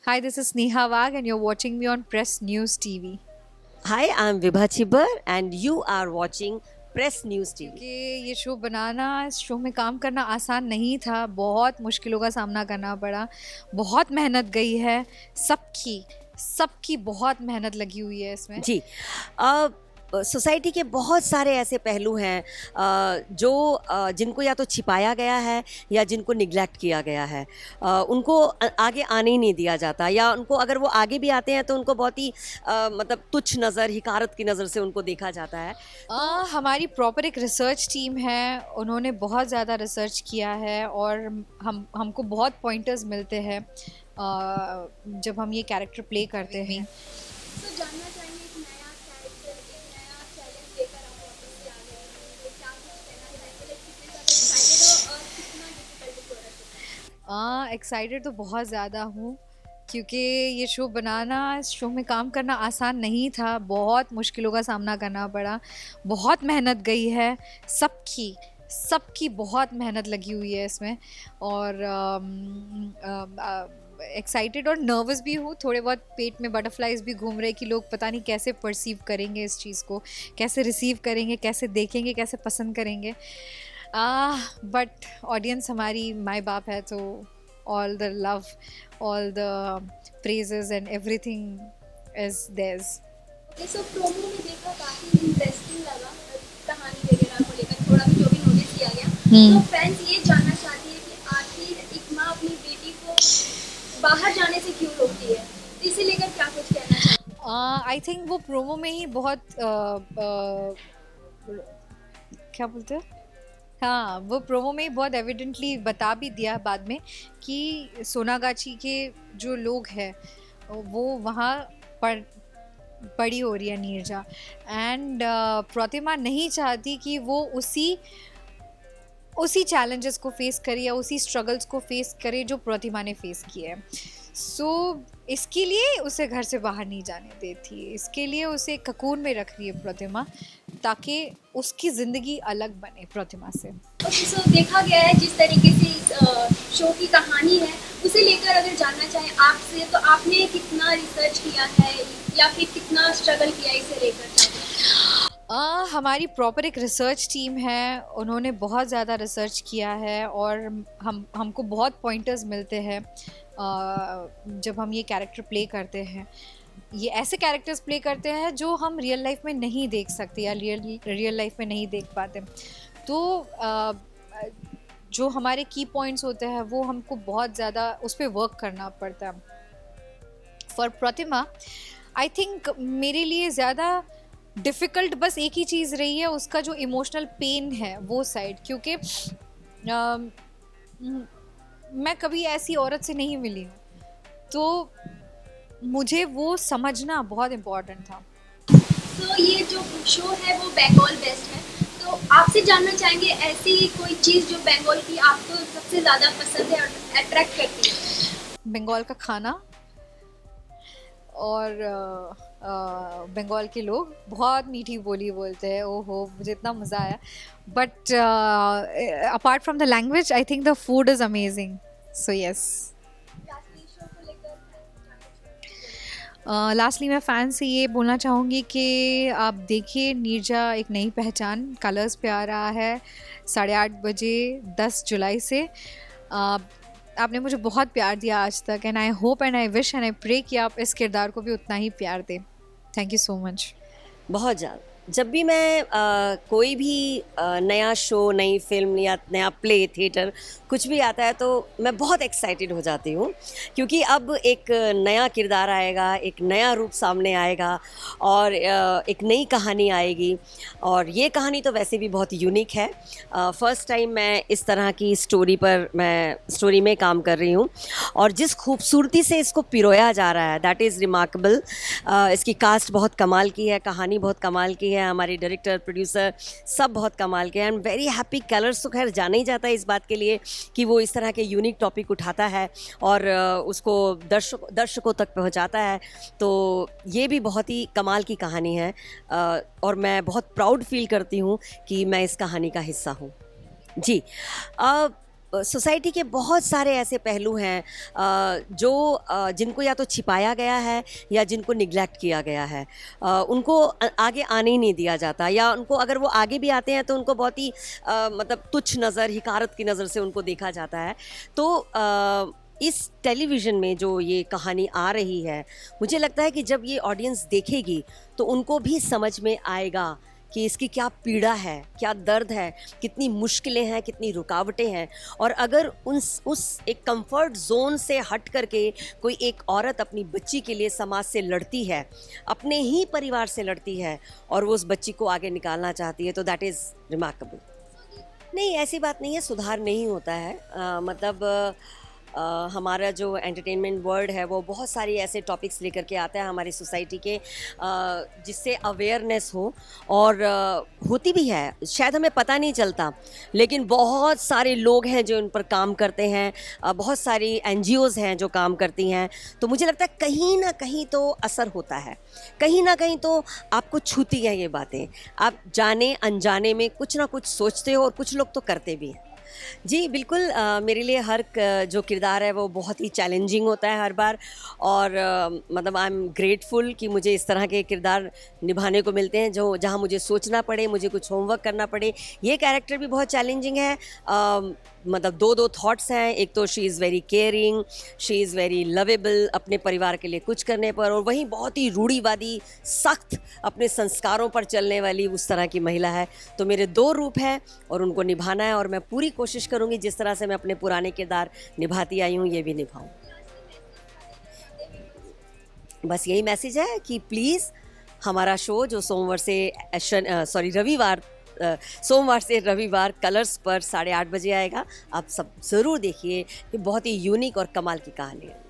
Hi, this is Neha Wag, and you're watching me on Press News TV. Hi, I'm Vibha Chibbar and you are watching Press News TV. क्योंकि ये show बनाना, इस show में काम करना आसान नहीं था, बहुत मुश्किलों का सामना करना पड़ा, बहुत मेहनत गई है, सबकी सबकी बहुत मेहनत लगी हुई है इसमें। जी सोसाइटी के बहुत सारे ऐसे पहलू हैं जो जिनको या तो छिपाया गया है या जिनको निगलेक्ट किया गया है। उनको आगे आने ही नहीं दिया जाता, या उनको अगर वो आगे भी आते हैं तो उनको बहुत ही मतलब तुच्छ नज़र, हिकारत की नज़र से उनको देखा जाता है। हमारी प्रॉपर एक रिसर्च टीम है, उन्होंने बहुत ज़्यादा रिसर्च किया है और हमको बहुत पॉइंटर्स मिलते हैं जब हम ये कैरेक्टर प्ले करते हैं। तो जानना चाहेंगे एक नया कैरेक्टर, एक नया चैलेंज लेकर आप वापस से आ गए हैं, तो क्या कुछ कहना चाहेंगे? लाइक कितने ज़्यादा एक्साइटेड हो और कितना डिफिकल्ट हो रहा है? एक्साइटेड तो बहुत ज़्यादा हूँ क्योंकि ये शो बनाना, इस शो में काम करना आसान नहीं था, बहुत मुश्किलों का सामना करना पड़ा, बहुत मेहनत गई है, सबकी सबकी बहुत मेहनत लगी हुई है इसमें। और एक्साइटेड और नर्वस भी हूँ, थोड़े बहुत पेट में बटरफ्लाइज भी घूम रहे कि लोग पता नहीं कैसे परसीव करेंगे इस चीज़ को, कैसे रिसीव करेंगे, कैसे देखेंगे, कैसे पसंद करेंगे। बट ऑडियंस हमारी माँ बाप है, तो all the love, all the praises and everything is theirs. Okay, so promo में देखा काफ़ी इंटरेस्टिंग लगा, कहानी वगैरह को लेकर थोड़ा भी जो भी नोटिस किया गया। तो फैंस ये जानना चाहती है कि आखिर एक माँ अपनी बेटी को बाहर जाने से क्यों रोकती है, तो इसे लेकर क्या कुछ कहना चाहेंगे? आई थिंक वो प्रोमो में ही बहुत क्या बोलते हैं, हाँ, वो प्रोमो में ही बहुत एविडेंटली बता भी दिया बाद में कि सोनागाची के जो लोग हैं वो वहाँ पर बड़ी हो रही है नीरजा, एंड प्रतिमा नहीं चाहती कि वो उसी चैलेंजेस को फेस करे या उसी स्ट्रगल्स को फेस करे जो प्रतिमा ने फेस किए हैं। सो इसके लिए उसे घर से बाहर नहीं जाने देती, इसके लिए उसे ककून में रख रही है प्रतिमा, ताकि उसकी ज़िंदगी अलग बने प्रतिमा से। ओके, सो देखा गया है जिस तरीके से इस शो की कहानी है, उसे लेकर अगर जानना चाहें आपसे, तो आपने कितना रिसर्च किया है या फिर कितना स्ट्रगल किया इसे लेकर? हमारी प्रॉपर एक रिसर्च टीम है, उन्होंने बहुत ज़्यादा रिसर्च किया है और हमको बहुत पॉइंटर्स मिलते हैं जब हम ये कैरेक्टर प्ले करते हैं। ये ऐसे कैरेक्टर्स प्ले करते हैं जो हम रियल लाइफ में नहीं देख सकते या रियल लाइफ में नहीं देख पाते, तो जो हमारे की पॉइंट्स होते हैं वो हमको बहुत ज़्यादा उस पर वर्क करना पड़ता है। फॉर प्रतिमा आई थिंक मेरे लिए ज़्यादा डिफ़िकल्ट बस एक ही चीज़ रही है, उसका जो इमोशनल पेन है वो साइड, क्योंकि मैं कभी ऐसी औरत से नहीं मिली हूँ, तो मुझे वो समझना बहुत इम्पोर्टेंट था। तो ये जो शो है वो बंगाल बेस्ड है, तो आपसे जानना चाहेंगे ऐसी कोई चीज़ जो बंगाल की आपको सबसे ज़्यादा पसंद है और अट्रैक्ट करती है? बंगाल का खाना और बंगाल के लोग बहुत मीठी बोली बोलते हैं, ओहो मुझे इतना मज़ा आया। But apart from the language I think the food is amazing, so yes. Lastly show को लेकर लास्टली मैं फ़ैन से ये बोलना चाहूँगी कि आप देखिए नीरजा एक नई पहचान कलर्स पे आ रहा है 8:30 बजे 10 जुलाई से। आपने मुझे बहुत प्यार दिया आज तक, and I hope and I wish and I pray कि आप इस किरदार को भी उतना ही प्यार दें। Thank you so much. बहुत ज़्यादा। जब भी मैं कोई भी नया शो, नई फिल्म या नया प्ले, थिएटर कुछ भी आता है तो मैं बहुत एक्साइटेड हो जाती हूँ, क्योंकि अब एक नया किरदार आएगा, एक नया रूप सामने आएगा और एक नई कहानी आएगी। और ये कहानी तो वैसे भी बहुत यूनिक है। फर्स्ट टाइम मैं इस तरह की स्टोरी में काम कर रही हूँ और जिस खूबसूरती से इसको पिरोया जा रहा है, दैट इज़ रिमार्केबल। इसकी कास्ट बहुत कमाल की है, कहानी बहुत कमाल की है, हमारे डायरेक्टर, प्रोड्यूसर सब बहुत कमाल के हैं। I am very happy. Colours तो खैर जाना ही जाता है इस बात के लिए कि वो इस तरह के यूनिक टॉपिक उठाता है और उसको दर्शकों तक पहुंचाता है, तो ये भी बहुत ही कमाल की कहानी है और मैं बहुत प्राउड फील करती हूँ कि मैं इस कहानी का हिस्सा हूँ। जी, सोसाइटी के बहुत सारे ऐसे पहलू हैं जो जिनको या तो छिपाया गया है या जिनको निगलेक्ट किया गया है। उनको आगे आने ही नहीं दिया जाता, या उनको अगर वो आगे भी आते हैं तो उनको बहुत ही मतलब तुच्छ नज़र, हिकारत की नज़र से उनको देखा जाता है। तो इस टेलीविज़न में जो ये कहानी आ रही है, मुझे लगता है कि जब ये ऑडियंस देखेगी तो उनको भी समझ में आएगा कि इसकी क्या पीड़ा है, क्या दर्द है, कितनी मुश्किलें हैं, कितनी रुकावटें हैं। और अगर उस एक कंफर्ट जोन से हट करके कोई एक औरत अपनी बच्ची के लिए समाज से लड़ती है, अपने ही परिवार से लड़ती है, और वो उस बच्ची को आगे निकालना चाहती है, तो दैट इज़ रिमार्केबल। नहीं, ऐसी बात नहीं है, सुधार नहीं होता है। मतलब हमारा जो एंटरटेनमेंट वर्ल्ड है वो बहुत सारी ऐसे टॉपिक्स लेकर के आता है हमारी सोसाइटी के, जिससे अवेयरनेस हो, और होती भी है, शायद हमें पता नहीं चलता, लेकिन बहुत सारे लोग हैं जो इन पर काम करते हैं, बहुत सारी NGOs हैं जो काम करती हैं। तो मुझे लगता है कहीं ना कहीं तो असर होता है, कहीं ना कहीं तो आपको छूती है ये बातें। आप जाने अनजाने में कुछ ना कुछ सोचते हो, और कुछ लोग तो करते भी हैं। जी बिल्कुल, मेरे लिए हर जो किरदार है वो बहुत ही चैलेंजिंग होता है हर बार, और मतलब आई एम ग्रेटफुल कि मुझे इस तरह के किरदार निभाने को मिलते हैं जो जहाँ मुझे सोचना पड़े, मुझे कुछ होमवर्क करना पड़े। ये कैरेक्टर भी बहुत चैलेंजिंग है। मतलब दो थॉट्स हैं, एक तो she is very caring, she is very lovable अपने परिवार के लिए कुछ करने पर, और वहीं बहुत ही रूढ़िवादी, सख्त, अपने संस्कारों पर चलने वाली उस तरह की महिला है। तो मेरे 2 रूप हैं और उनको निभाना है, और मैं पूरी कोशिश करूँगी जिस तरह से मैं अपने पुराने किरदार निभाती आई हूँ ये भी निभाऊँ। बस यही मैसेज है कि प्लीज़ हमारा शो जो सोमवार से रविवार कलर्स पर 8:30 बजे आएगा, आप सब ज़रूर देखिए। ये बहुत ही यूनिक और कमाल की कहानी है।